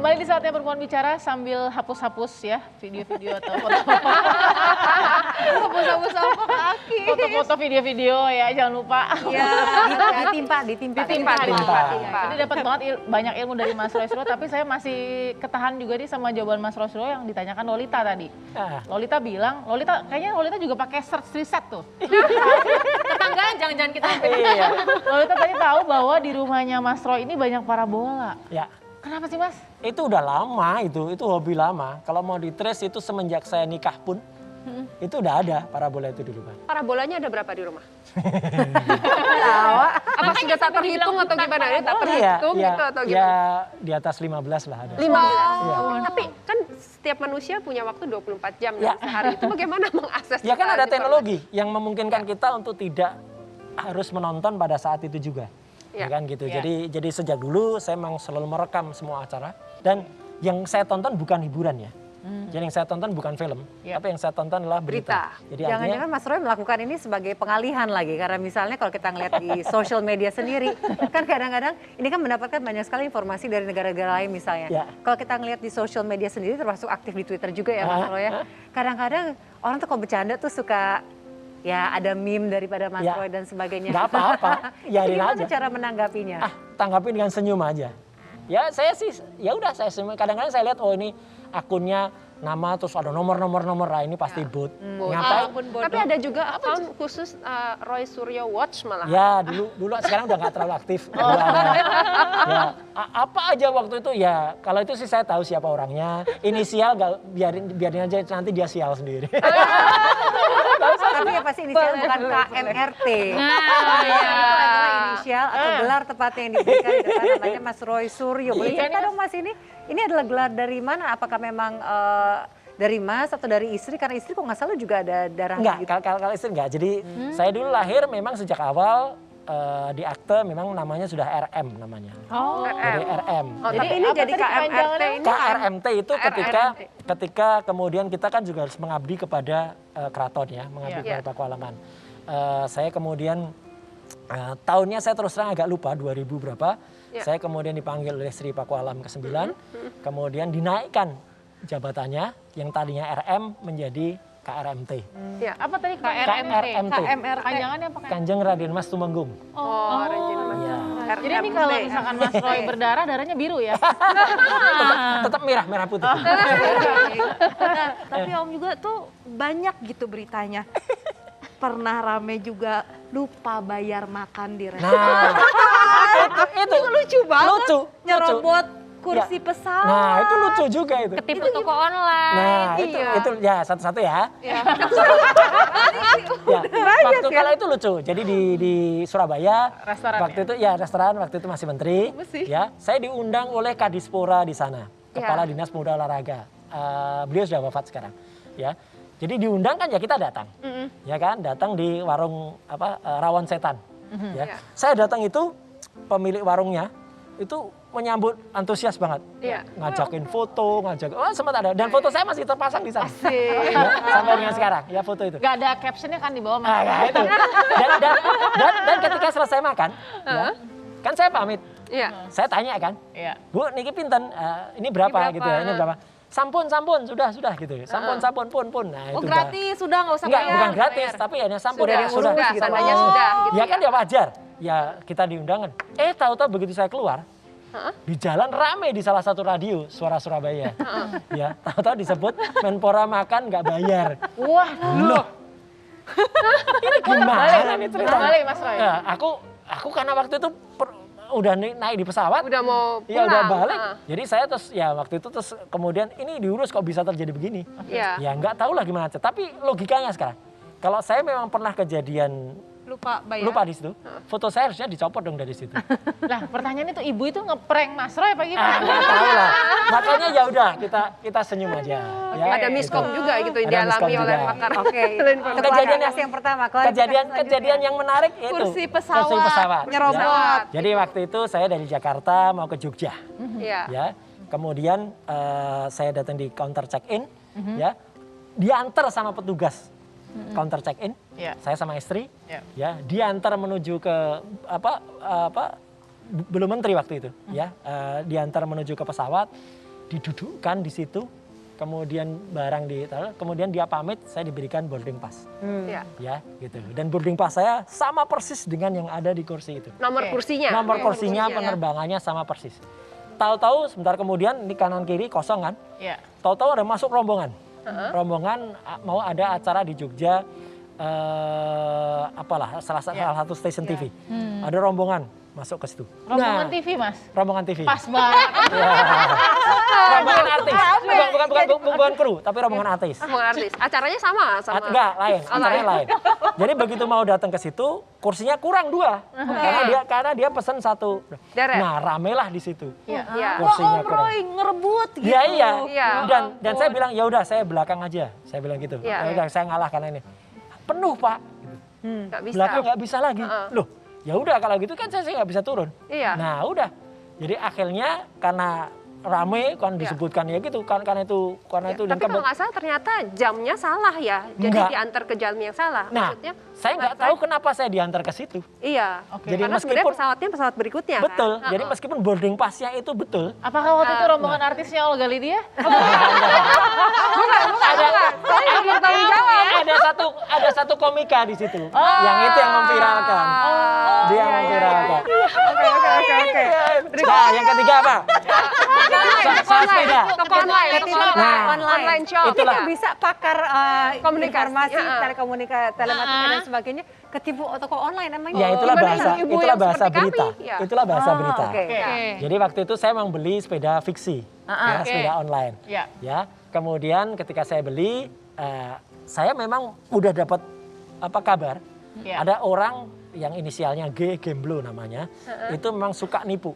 Kembali di saatnya Perempuan Bicara sambil hapus-hapus ya video-video atau foto-foto. Hapus-hapus apa kaki. Foto-foto video-video ya, jangan lupa. Iya, ditimpa. Jadi dapat banget banyak ilmu dari Mas Rosro, tapi saya masih ketahan juga nih sama jawaban Mas Rosro yang ditanyakan Lolita tadi. Lolita bilang, kayaknya Lolita juga pakai search riset tuh. Tetanggaan jangan-jangan kita. Iya. Lolita tadi tahu bahwa di rumahnya Mas Roy ini banyak parabola. Ya. Kenapa sih Mas? Itu udah lama itu hobi lama. Kalau mau di-trace itu semenjak saya nikah pun, itu udah ada parabola itu di rumah. Parabolanya ada berapa di rumah? Apa sudah tak terhitung atau gimana? Ya, tak terhitung gitu atau gimana? Ya di atas 15 lah ada. 15. Iya. Tapi kan setiap manusia punya waktu 24 jam ya. Sehari itu bagaimana mengakses? Ya kan ada teknologi yang memungkinkan kita untuk tidak harus menonton pada saat itu juga. Ya kan gitu. Jadi sejak dulu saya memang selalu merekam semua acara dan yang saya tonton bukan hiburan ya. Jadi yang saya tonton bukan film, tapi yang saya tonton adalah berita. Jadi jangan-jangan Mas Roy melakukan ini sebagai pengalihan lagi karena misalnya kalau kita ngeliat di social media sendiri kan kadang-kadang ini kan mendapatkan banyak sekali informasi dari negara-negara lain misalnya. Kalau kita ngeliat di social media sendiri termasuk aktif di Twitter juga ya Mas Roy ya. Kadang-kadang orang tuh kalau bercanda tuh suka ya ada meme daripada Mas Roy dan sebagainya. Gak apa-apa, yarin aja. Gimana cara menanggapinya? Tanggapi dengan senyum aja. Ya saya sih, ya udah saya senyum. Kadang-kadang saya lihat, oh ini akunnya nama terus ada nomor, nah ini pasti bot. Ngapain? Tapi ada juga akun khusus Roy Suryo Watch malah. Ya dulu sekarang udah nggak terlalu aktif. Ya, apa aja waktu itu ya, kalau itu sih saya tahu siapa orangnya. Inisial biarin aja nanti dia sial sendiri. Tapi ya pasti inisial bukan KMRT. Itu adalah inisial atau gelar tepatnya yang diberikan di depan namanya Mas Roy Suryo. Boleh cerita dong Mas ini adalah gelar dari mana? Apakah memang dari Mas atau dari istri? Karena istri kok nggak salah juga ada darahnya gitu. Enggak, kalau istri enggak. Jadi saya dulu lahir memang sejak awal di akte memang namanya sudah RM namanya. Jadi RM. Tapi ini jadi KMRT ini. KRMT itu ketika kemudian kita kan juga harus mengabdi kepada keraton ya, mengabdi kepada Pakualaman. Saya kemudian tahunnya saya terus terang agak lupa 2000 berapa. Saya kemudian dipanggil oleh Sri Pakualam ke-9, kemudian dinaikkan jabatannya yang tadinya RM menjadi KRMT. Apa tadi KRMT? Panjangannya apa? Kanjeng Raden Mas Tumenggung. Raden Mas. Jadi ini kalau misalkan Mas Roy berdarah, darahnya biru ya? Tetap merah putih. Tapi Om juga tuh banyak gitu beritanya. Pernah rame juga lupa bayar makan di restoran. Nah, itu lucu banget. Lucu. Nyerobot kursi pesawat. Nah, itu lucu juga itu. Ketipu toko online. Nah, itu ya satu-satu ya. Kalau itu lucu. Jadi di Surabaya waktu itu restoran waktu itu masih menteri. Ya, saya diundang oleh Kadispora di sana, Kepala Dinas Pemuda Olahraga. Beliau sudah wafat sekarang. Ya. Jadi diundang kan ya kita datang. Ya kan, datang di warung Rawon Setan. Ya. Saya datang itu pemilik warungnya itu menyambut antusias banget, ngajakin foto, sempat ada, dan foto saya masih terpasang di sana, sampai dengan sekarang, ya foto itu. Gak ada captionnya kan di bawah Mas? Itu. Dan ketika selesai makan, kan saya pamit, saya tanya kan, Bu, niki pinten, ini berapa gitu ya, ini berapa? Sampun, sudah gitu, sampun, pun. Nah, itu gratis, sudah nggak usah bayar. Bukan gratis, tapi hanya sampun sudah. Ya kan ya wajar, ya kita diundangan. Tahu-tahu begitu saya keluar, di jalan rame di salah satu radio Suara Surabaya. Ya, tahu-tahu disebut Menpora makan nggak bayar. Wah, loh. Ini gimana nih ceritanya? Balik Mas Roy. Nah, aku karena waktu itu udah naik di pesawat. Udah mau pulang. Ya udah balik. Jadi saya terus waktu itu kemudian ini diurus kok bisa terjadi begini. Ya nggak tahu lah gimana. Tapi logikanya sekarang. Kalau saya memang pernah kejadian lupa di situ, foto saya harusnya dicopot dong dari situ. Lah pertanyaannya tuh ibu itu ngeprank Mas Roy apa gimana? Nggak tahu lah. Makanya ya udah kita senyum aja. Ya, ada miskom juga gitu dialami oleh pakar. Kejadian yang pertama. Kejadian yang menarik itu kursi pesawat. Nyerobot. Jadi waktu itu saya dari Jakarta mau ke Jogja. Ya. Kemudian saya datang di counter check-in, ya. Diantar sama petugas counter check-in, saya sama istri, ya, diantar menuju ke belum menteri waktu itu, ya, diantar menuju ke pesawat. didudukkan di situ, kemudian barang kemudian dia pamit, saya diberikan boarding pass. Ya, gitu. Dan boarding pass saya sama persis dengan yang ada di kursi itu. Nomor kursinya? Nomor kursinya, penerbangannya sama persis. Tahu-tahu sebentar kemudian di kanan kiri kosong kan? Iya. Tahu-tahu ada masuk rombongan. Rombongan mau ada acara di Jogja, salah satu stasiun TV. Ada rombongan masuk ke situ. Rombongan TV, Mas? Rombongan TV. Pas banget. Rombongan artis. Bukan kru, tapi rombongan artis. Rombongan artis. Acaranya sama? Enggak, lain. Acaranya lain. Jadi begitu mau datang ke situ, kursinya kurang 2. Karena dia pesan 1. Nah, ramelah di situ. Kursinya kurang. Ngerebut gitu. Iya. Dan saya bilang, ya udah saya belakang aja. Saya bilang gitu. Ya udah saya ngalah karena ini. Penuh, Pak. Nggak bisa. Belakang nggak bisa lagi. Loh, ya udah kalau gitu kan saya nggak bisa turun. Nah udah, jadi akhirnya karena rame kan disebutkan ya gitu karena itu tapi kalau nggak salah ternyata jamnya salah ya, jadi diantar ke jam yang salah. Nah, maksudnya saya nggak tahu kenapa saya diantar ke situ. Iya. Jadi karena sebenarnya pesawatnya pesawat berikutnya. Betul. Kan? Jadi meskipun boarding passnya itu betul. Apakah waktu itu rombongan artisnya Olga Lydia? Ada satu komika di situ. Yang itu yang memviralkan. Dia memviralkan. Oke. Nah, yang ketiga apa? Sepeda. Toko online. Online shop. Itu bisa pakar informasi, telematika dan sebagainya ketipu toko online namanya. Ya itulah bahasa berita. Itulah bahasa berita. Jadi waktu itu saya memang beli sepeda fiksi, sepeda online. Ya, kemudian ketika saya beli, saya memang udah dapat kabar. Ada orang yang inisialnya G, Gemblo namanya, itu memang suka nipu.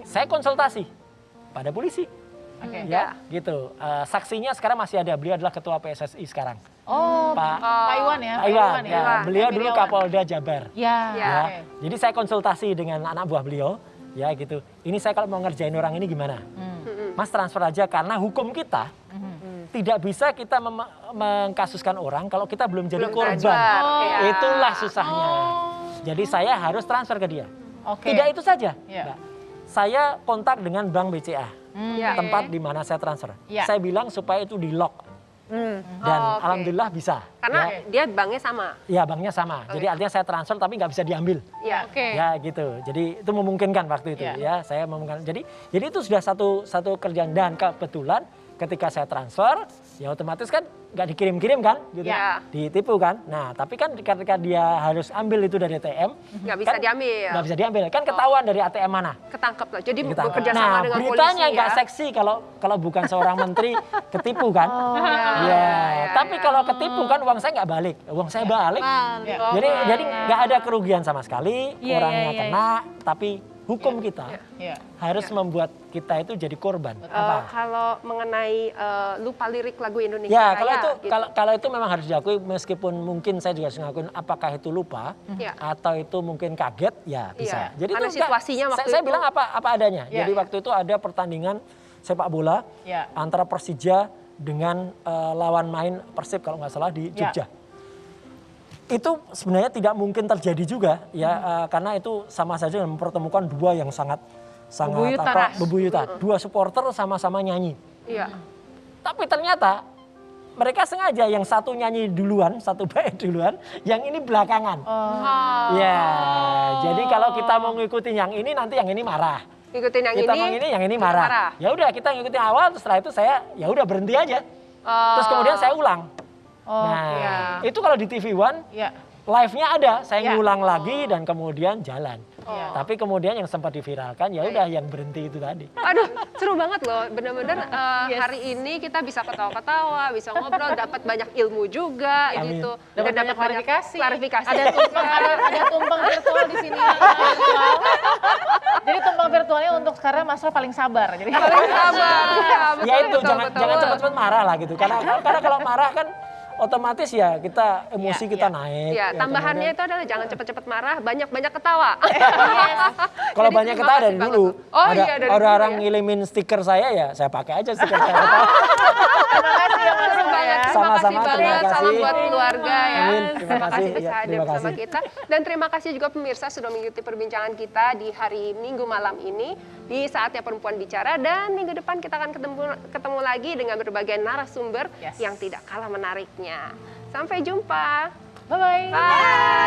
Saya konsultasi pada polisi. Ya, gitu. Saksinya sekarang masih ada. Beliau adalah ketua PSSI sekarang. Pak Iwan ya. Pak Iwan. Beliau dulu Kapolda Jabar. Ya. Jadi saya konsultasi dengan anak buah beliau. Ya gitu. Ini saya kalau mau ngerjain orang ini gimana? Mas transfer aja karena hukum kita tidak bisa kita mengkasuskan orang kalau kita belum jadi korban. Itulah susahnya. Jadi saya harus transfer ke dia. Tidak itu saja. Saya kontak dengan Bank BCA, tempat di mana saya transfer. Saya bilang supaya itu di lock. Dan alhamdulillah bisa. Karena dia banknya sama. Iya, banknya sama. Jadi artinya saya transfer tapi nggak bisa diambil. Ya gitu. Jadi itu memungkinkan waktu itu. Ya, saya memungkinkan. Jadi itu sudah satu kerjaan, dan kebetulan ketika saya transfer, ya otomatis kan nggak dikirim-kirim kan, gitu, ditipu kan. Nah, tapi kan ketika dia harus ambil itu dari ATM, nggak bisa diambil. Nggak bisa diambil, kan ketahuan dari ATM mana. Ketangkep lah. Jadi bekerja sama dengan polisi. Beritanya nggak seksi kalau bukan seorang menteri ketipu kan. Tapi kalau ketipu kan uang saya nggak balik, uang saya balik. Jadi nggak ada kerugian sama sekali, orangnya kena, tapi hukum kita harus membuat kita itu jadi korban. Kalau mengenai lupa lirik lagu Indonesia kalau itu memang harus diakui, meskipun mungkin saya juga harus ngakuin apakah itu lupa atau itu mungkin kaget, ya bisa. Jadi karena itu situasinya waktu saya bilang apa adanya. Jadi waktu itu ada pertandingan sepak bola antara Persija dengan lawan main Persib kalau nggak salah di Jogja. Itu sebenarnya tidak mungkin terjadi juga ya, karena itu sama saja mempertemukan dua yang sangat bebuyutan. Dua supporter sama-sama nyanyi. Tapi ternyata mereka sengaja yang satu nyanyi duluan, satu bait duluan, yang ini belakangan. Jadi kalau kita mau ngikutin yang ini, nanti yang ini marah. Ngikutin yang ini marah. Ya udah kita ngikutin awal, setelah itu saya ya udah berhenti aja. Terus kemudian saya ulang. Itu kalau di TV One, live-nya ada, saya ngulang lagi dan kemudian jalan. Tapi kemudian yang sempat diviralkan ya udah yang berhenti itu tadi. Aduh, seru banget loh. Benar-benar hari ini kita bisa ketawa-ketawa, bisa ngobrol, dapat banyak ilmu juga gitu. Dan dapat klarifikasi. Ada tumpeng virtual di sini. Jadi tumpeng virtualnya untuk sekarang Mas Roy paling sabar. Jadi paling sabar. Ya itu jangan cepat-cepat marah lah gitu. Karena kalau marah kan otomatis ya kita emosi kita naik. Tambahannya itu adalah jangan cepat-cepat marah, banyak-banyak ketawa. Kalau banyak ketawa dari dulu. Ada orang ngirimin stiker saya, ya saya pakai aja stiker saya ketawa. Terima kasih Seru banget. Terima kasih banget. Salam buat keluarga ya. Amin. Terima kasih bisa hadir terima bersama kasih. kita. Dan terima kasih juga pemirsa sudah mengikuti perbincangan kita di hari Minggu malam ini di Saatnya Perempuan Bicara, dan minggu depan kita akan ketemu lagi dengan berbagai narasumber yang tidak kalah menariknya. Sampai jumpa. Bye-bye. Bye.